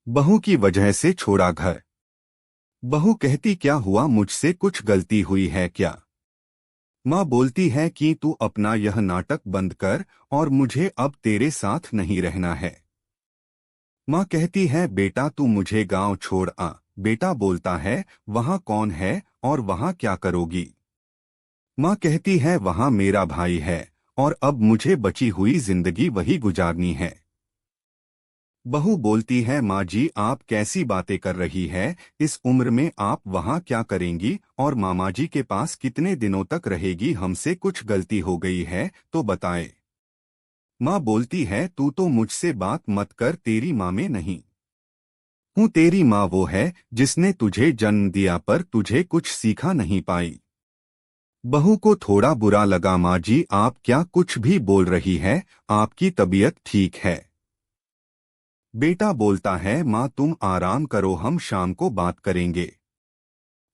बहू की वजह से छोड़ा घर। बहू कहती क्या हुआ, मुझसे कुछ गलती हुई है क्या। माँ बोलती है कि तू अपना यह नाटक बंद कर और मुझे अब तेरे साथ नहीं रहना है। माँ कहती है बेटा तू मुझे गांव छोड़ आ। बेटा बोलता है वहाँ कौन है और वहाँ क्या करोगी। माँ कहती है वहाँ मेरा भाई है और अब मुझे बची हुई जिंदगी वही गुजारनी है। बहू बोलती है माँ जी आप कैसी बातें कर रही है, इस उम्र में आप वहाँ क्या करेंगी और मामा जी के पास कितने दिनों तक रहेगी, हमसे कुछ गलती हो गई है तो बताए। माँ बोलती है तू तो मुझसे बात मत कर, तेरी माँ में नहीं हूँ, तेरी माँ वो है जिसने तुझे जन्म दिया पर तुझे कुछ सीखा नहीं पाई। बहू को थोड़ा बुरा लगा, माँ जी आप क्या कुछ भी बोल रही है, आपकी तबीयत ठीक है। बेटा बोलता है माँ तुम आराम करो, हम शाम को बात करेंगे।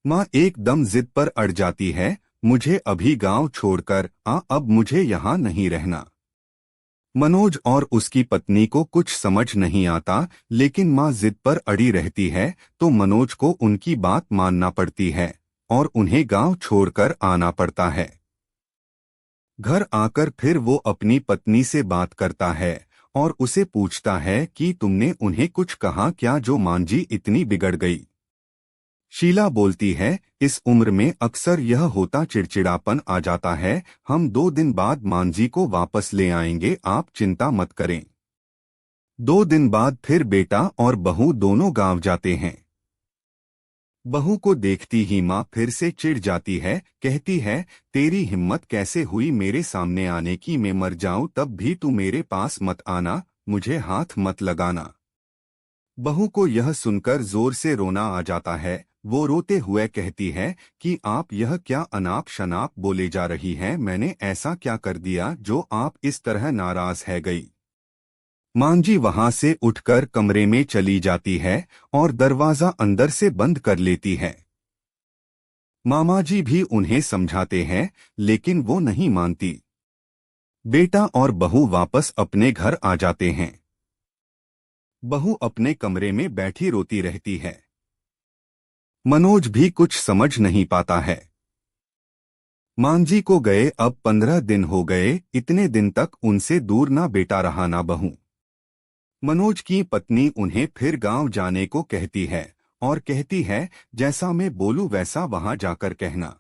माँ एकदम जिद पर अड़ जाती है, मुझे अभी गांव छोड़कर आ, अब मुझे यहाँ नहीं रहना। मनोज और उसकी पत्नी को कुछ समझ नहीं आता, लेकिन माँ जिद पर अड़ी रहती है तो मनोज को उनकी बात मानना पड़ती है और उन्हें गांव छोड़कर आना पड़ता है। घर आकर फिर वो अपनी पत्नी से बात करता है और उसे पूछता है कि तुमने उन्हें कुछ कहा क्या जो मांझी इतनी बिगड़ गई। शीला बोलती है इस उम्र में अक्सर यह होता, चिड़चिड़ापन आ जाता है, हम 2 दिन बाद मांझी को वापस ले आएंगे, आप चिंता मत करें। 2 दिन बाद फिर बेटा और बहू दोनों गांव जाते हैं। बहू को देखती ही माँ फिर से चिढ़ जाती है, कहती है तेरी हिम्मत कैसे हुई मेरे सामने आने की, मैं मर जाऊं तब भी तू मेरे पास मत आना, मुझे हाथ मत लगाना। बहू को यह सुनकर जोर से रोना आ जाता है, वो रोते हुए कहती है कि आप यह क्या अनाप शनाप बोले जा रही हैं, मैंने ऐसा क्या कर दिया जो आप इस तरह नाराज है गई। मांझी वहां से उठकर कमरे में चली जाती है और दरवाजा अंदर से बंद कर लेती है। मामा जी भी उन्हें समझाते हैं लेकिन वो नहीं मानती। बेटा और बहू वापस अपने घर आ जाते हैं। बहू अपने कमरे में बैठी रोती रहती है। मनोज भी कुछ समझ नहीं पाता है। मांझी को गए अब 15 दिन हो गए, इतने दिन तक उनसे दूर ना बेटा रहा ना बहू। मनोज की पत्नी उन्हें फिर गांव जाने को कहती है और कहती है जैसा मैं बोलूं वैसा वहां जाकर कहना।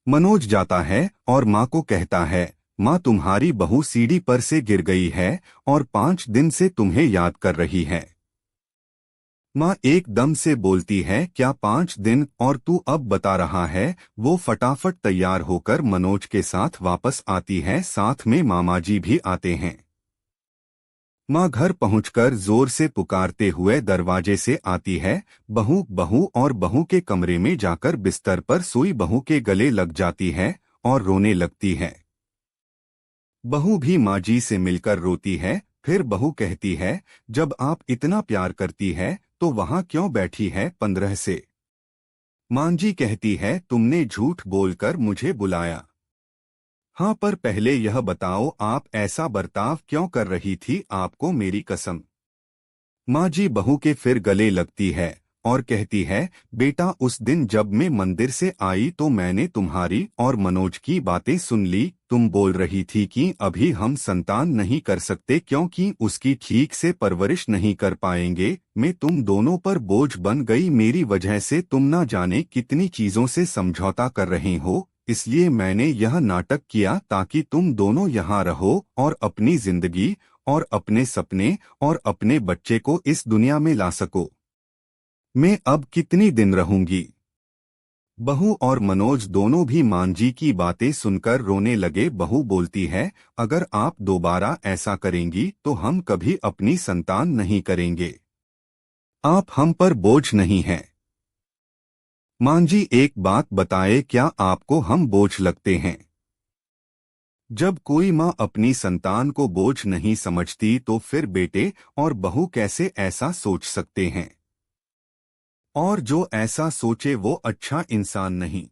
मनोज जाता है और माँ को कहता है माँ तुम्हारी बहू सीढ़ी पर से गिर गई है और 5 दिन से तुम्हें याद कर रही है। माँ एकदम से बोलती है क्या 5 दिन और तू अब बता रहा है। वो फटाफट तैयार होकर मनोज के साथ वापस आती है, साथ में मामा जी भी आते हैं। माँ घर पहुंचकर जोर से पुकारते हुए दरवाजे से आती है, बहू बहू, और बहू के कमरे में जाकर बिस्तर पर सोई बहू के गले लग जाती है और रोने लगती है। बहू भी माँ जी से मिलकर रोती है। फिर बहू कहती है जब आप इतना प्यार करती है तो वहां क्यों बैठी है 15 से। माँ जी कहती है तुमने झूठ बोलकर मुझे बुलाया। हाँ पर पहले यह बताओ आप ऐसा बर्ताव क्यों कर रही थी, आपको मेरी कसम। माँ जी बहू के फिर गले लगती है और कहती है बेटा उस दिन जब मैं मंदिर से आई तो मैंने तुम्हारी और मनोज की बातें सुन ली, तुम बोल रही थी कि अभी हम संतान नहीं कर सकते क्योंकि उसकी ठीक से परवरिश नहीं कर पाएंगे, मैं तुम दोनों पर बोझ बन गई, मेरी वजह से तुम ना जाने कितनी चीजों से समझौता कर रहे हो, इसलिए मैंने यह नाटक किया ताकि तुम दोनों यहाँ रहो और अपनी जिंदगी और अपने सपने और अपने बच्चे को इस दुनिया में ला सको। मैं अब कितनी दिन रहूंगी। बहू और मनोज दोनों भी मांझी की बातें सुनकर रोने लगे। बहू बोलती है अगर आप दोबारा ऐसा करेंगी तो हम कभी अपनी संतान नहीं करेंगे, आप हम पर बोझ नहीं हैं। मांझी एक बात बताए, क्या आपको हम बोझ लगते हैं। जब कोई माँ अपनी संतान को बोझ नहीं समझती तो फिर बेटे और बहू कैसे ऐसा सोच सकते हैं। और जो ऐसा सोचे वो अच्छा इंसान नहीं।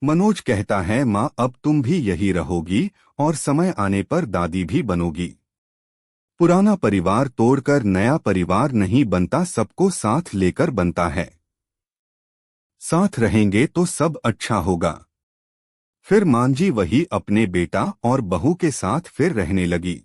मनोज कहता है माँ अब तुम भी यही रहोगी और समय आने पर दादी भी बनोगी। पुराना परिवार तोड़कर नया परिवार नहीं बनता, सबको साथ लेकर बनता है। साथ रहेंगे तो सब अच्छा होगा। फिर मांझी वही अपने बेटा और बहू के साथ फिर रहने लगी।